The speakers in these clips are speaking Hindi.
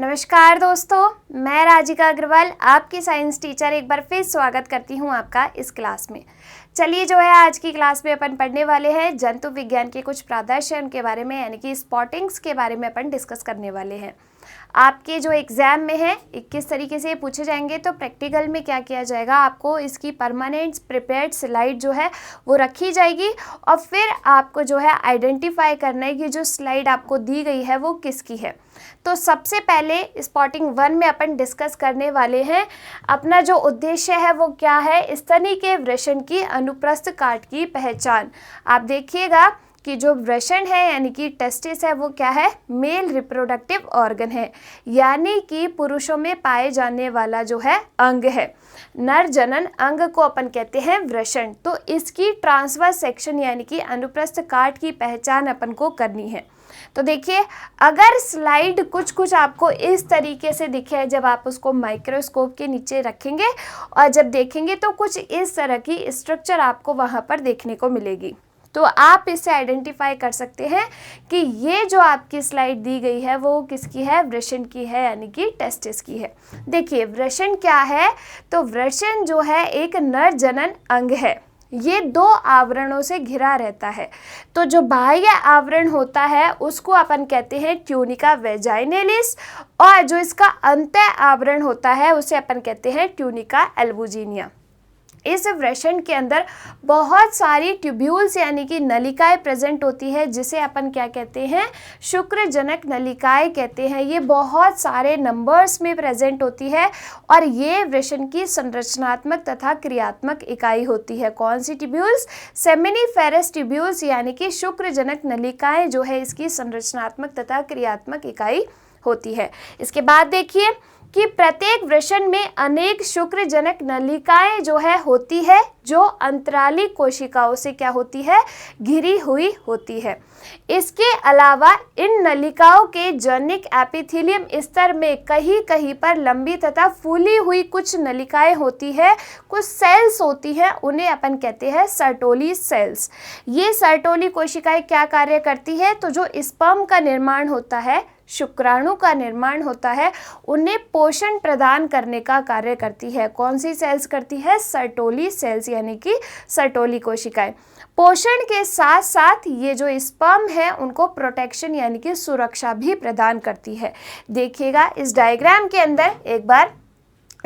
नमस्कार दोस्तों, मैं राजिका अग्रवाल आपकी साइंस टीचर एक बार फिर स्वागत करती हूं आपका इस क्लास में। चलिए जो है आज की क्लास में अपन पढ़ने वाले हैं जंतु विज्ञान के कुछ प्रादर्शन के बारे में, यानी कि स्पॉटिंग्स के बारे में अपन डिस्कस करने वाले हैं। आपके जो एग्ज़ाम में है किस तरीके से पूछे जाएंगे, तो प्रैक्टिकल में क्या किया जाएगा, आपको इसकी परमानेंट प्रिपेयर्ड स्लाइड जो है वो रखी जाएगी और फिर आपको जो है आइडेंटिफाई करना है कि जो स्लाइड आपको दी गई है वो किसकी है। तो सबसे पहले स्पॉटिंग 1 में अपन डिस्कस करने वाले हैं, अपना जो उद्देश्य है वो क्या है, स्तनी के वृषण की अनुप्रस्थ काट की पहचान। आप देखिएगा कि जो वृषण है यानी कि टेस्टिस है वो क्या है, मेल रिप्रोडक्टिव ऑर्गन है, यानी कि पुरुषों में पाए जाने वाला जो है अंग है। नर जनन अंग को अपन कहते हैं वृषण। तो इसकी ट्रांसवर्स सेक्शन यानी कि अनुप्रस्थ काट की पहचान अपन को करनी है। तो देखिए, अगर स्लाइड कुछ आपको इस तरीके से दिखे, जब आप उसको माइक्रोस्कोप के नीचे रखेंगे और जब देखेंगे तो कुछ इस तरह की स्ट्रक्चर आपको वहाँ पर देखने को मिलेगी। तो आप इससे आइडेंटिफाई कर सकते हैं कि ये जो आपकी स्लाइड दी गई है वो किसकी है, वृषण की है, यानी कि टेस्टिस की है। देखिए वृषण क्या है, तो वृषण जो है एक नर जनन अंग है। ये 2 आवरणों से घिरा रहता है। तो जो बाह्य आवरण होता है उसको अपन कहते हैं ट्यूनिका वेजाइनलिस, और जो इसका अंतः आवरण होता है उसे अपन कहते हैं ट्यूनिका एल्बुजिनिया। इस वृषण के अंदर बहुत सारी ट्यूब्यूल्स यानी कि नलिकाएं प्रेजेंट होती है, जिसे अपन क्या कहते हैं, शुक्रजनक नलिकाएं कहते हैं। ये बहुत सारे नंबर्स में प्रेजेंट होती है और ये वृषण की संरचनात्मक तथा क्रियात्मक इकाई होती है। कौन सी ट्यूब्यूल्स, सेमिनिफेरस ट्यूब्यूल्स, यानी कि शुक्रजनक नलिकाएं जो है इसकी संरचनात्मक तथा क्रियात्मक इकाई होती है। इसके बाद देखिए कि प्रत्येक वृषण में अनेक शुक्रजनक नलिकाएं जो है होती है, जो अंतराली कोशिकाओं से क्या होती है, घिरी हुई होती है। इसके अलावा इन नलिकाओं के जनिक एपिथेलियम स्तर में कहीं कहीं पर लंबी तथा फूली हुई कुछ नलिकाएं होती है, कुछ सेल्स होती हैं, उन्हें अपन कहते हैं सर्टोली सेल्स। ये सर्टोली कोशिकाएं क्या कार्य करती है, तो जो स्पर्म का निर्माण होता है, शुक्राणु का निर्माण होता है, उन्हें पोषण प्रदान करने का कार्य करती है। कौन सी सेल्स करती है, सर्टोली सेल्स, यानी कि सर्टोली कोशिकाएं। पोषण के साथ साथ ये जो स्पर्म है उनको प्रोटेक्शन यानी कि सुरक्षा भी प्रदान करती है। देखिएगा इस डायग्राम के अंदर एक बार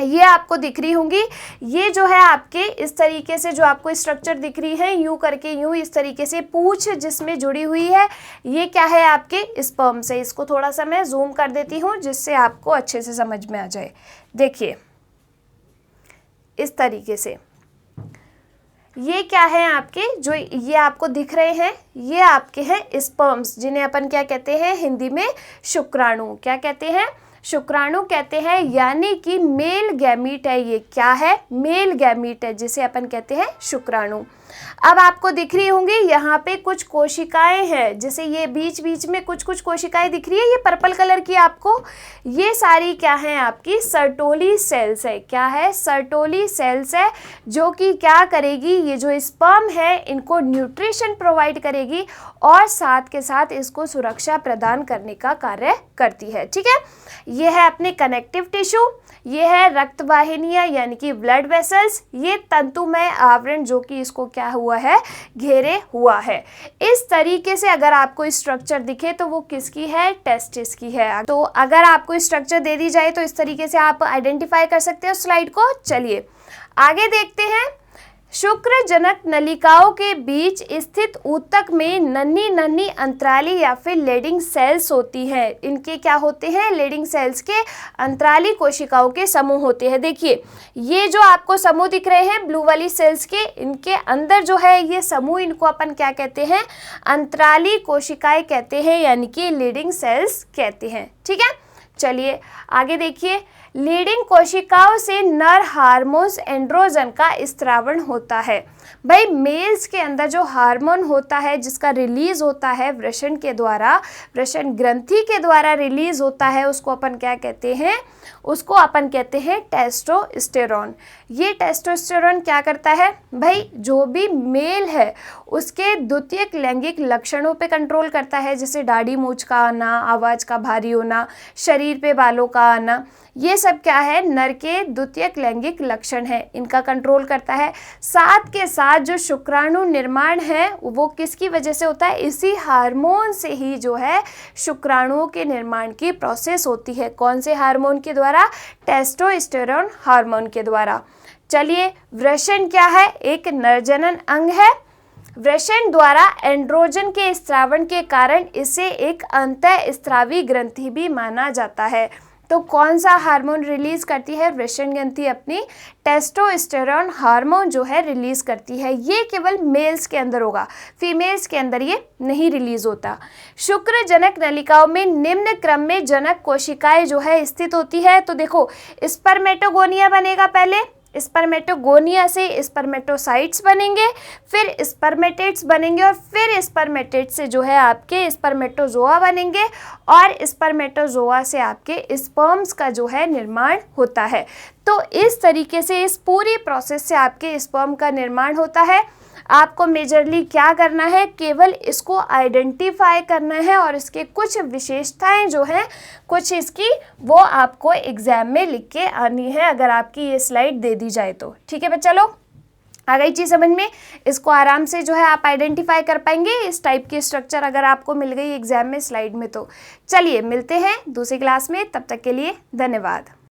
ये आपको दिख रही होंगी, ये जो है आपके इस तरीके से जो आपको स्ट्रक्चर दिख रही है, यूं करके यूं इस तरीके से पूंछ जिसमें जुड़ी हुई है, ये क्या है आपके स्पर्म से। इसको थोड़ा सा मैं जूम कर देती हूँ जिससे आपको अच्छे से समझ में आ जाए। देखिए इस तरीके से ये क्या है आपके, जो ये आपको दिख रहे हैं ये आपके हैं स्पर्म्स, जिन्हें अपन क्या कहते हैं हिंदी में, शुक्राणु। क्या कहते हैं, शुक्राणु कहते हैं, यानी कि मेल गैमीट है। ये क्या है, मेल गैमीट है, जिसे अपन कहते हैं शुक्राणु। अब आपको दिख रही होंगी यहाँ पे कुछ कोशिकाएं हैं, जैसे ये बीच बीच में कुछ कोशिकाएं दिख रही है, ये पर्पल कलर की आपको, ये सारी क्या है आपकी सर्टोली सेल्स है। क्या है, सर्टोली सेल्स है, जो कि क्या करेगी, ये जो स्पर्म है इनको न्यूट्रिशन प्रोवाइड करेगी और साथ के साथ इसको सुरक्षा प्रदान करने का कार्य करती है। ठीक है, ये है अपने कनेक्टिव टिश्यू, ये है रक्त वाहिनियाँ यानी कि ब्लड वेसल्स, ये तंतुमय आवरण जो कि इसको क्या हुआ है, घेरे हुआ है। इस तरीके से अगर आपको स्ट्रक्चर दिखे तो वो किसकी है, टेस्टिस की है। तो अगर आपको स्ट्रक्चर दे दी जाए तो इस तरीके से आप आइडेंटिफाई कर सकते हो स्लाइड को। चलिए आगे देखते हैं। शुक्रजनक नलिकाओं के बीच स्थित ऊतक में नन्ही नन्ही अंतराली या फिर लेडिंग सेल्स होती हैं। इनके क्या होते हैं, लेडिंग सेल्स के अंतराली कोशिकाओं के समूह होते हैं। देखिए ये जो आपको समूह दिख रहे हैं ब्लू वाली सेल्स के, इनके अंदर जो है ये समूह, इनको अपन क्या कहते हैं, अंतराली कोशिकाएं कहते हैं, यानी कि लीडिंग सेल्स कहते हैं। ठीक है, चलिए आगे देखिए। लीडिंग कोशिकाओं से नर हार्मोन्स एंड्रोजन का स्त्रावण होता है। भाई मेल्स के अंदर जो हार्मोन होता है जिसका रिलीज होता है वृषण के द्वारा, वृषण ग्रंथि के द्वारा रिलीज होता है, उसको अपन क्या कहते हैं, उसको अपन कहते हैं टेस्टोस्टेरोन। ये टेस्टोस्टेरोन क्या करता है भाई, जो भी मेल है उसके द्वितीयक लैंगिक लक्षणों पे कंट्रोल करता है, जैसे दाढ़ी मूंछ का आना, आवाज़ का भारी होना, शरीर पे बालों का आना, ये सब क्या है, नर के द्वितीयक लैंगिक लक्षण है, इनका कंट्रोल करता है। साथ के साथ जो शुक्राणु निर्माण है वो किसकी वजह से होता है, इसी हार्मोन से ही जो है शुक्राणुओं के निर्माण की प्रोसेस होती है। कौन से हार्मोन के द्वारा, टेस्टोस्टेरोन हार्मोन के द्वारा। चलिए, वृषण क्या है, एक नरजनन अंग है। वृषण द्वारा एंड्रोजन के स्त्रावण के कारण इसे एक अंतःस्त्रावी ग्रंथि भी माना जाता है। तो कौन सा हार्मोन रिलीज करती है वृषण ग्रंथि, अपनी टेस्टोस्टेरोन हार्मोन जो है रिलीज करती है। ये केवल मेल्स के अंदर होगा, फीमेल्स के अंदर ये नहीं रिलीज होता। शुक्र जनक नलिकाओं में निम्न क्रम में जनक कोशिकाएं जो है स्थित होती है। तो देखो, स्पर्मेटोगोनिया बनेगा, पहले स्पर्मेटोगोनिया से स्पर्मेटोसाइट्स बनेंगे, फिर स्पर्मेटेट्स बनेंगे, और फिर स्पर्मेटेट से जो है आपके स्पर्मेटोजोआ बनेंगे, और स्पर्मेटोजोआ से आपके स्पर्म्स का जो है निर्माण होता है। तो इस तरीके से इस पूरी प्रोसेस से आपके स्पर्म का निर्माण होता है। आपको मेजरली क्या करना है, केवल इसको आइडेंटिफाई करना है, और इसके कुछ विशेषताएं जो हैं कुछ इसकी, वो आपको एग्जाम में लिख के आनी है, अगर आपकी ये स्लाइड दे दी जाए तो। ठीक है बच्चा लोग, आ गई चीज़ समझ में, इसको आराम से जो है आप आइडेंटिफाई कर पाएंगे, इस टाइप की स्ट्रक्चर अगर आपको मिल गई एग्जाम में स्लाइड में। तो चलिए मिलते हैं दूसरी क्लास में, तब तक के लिए धन्यवाद।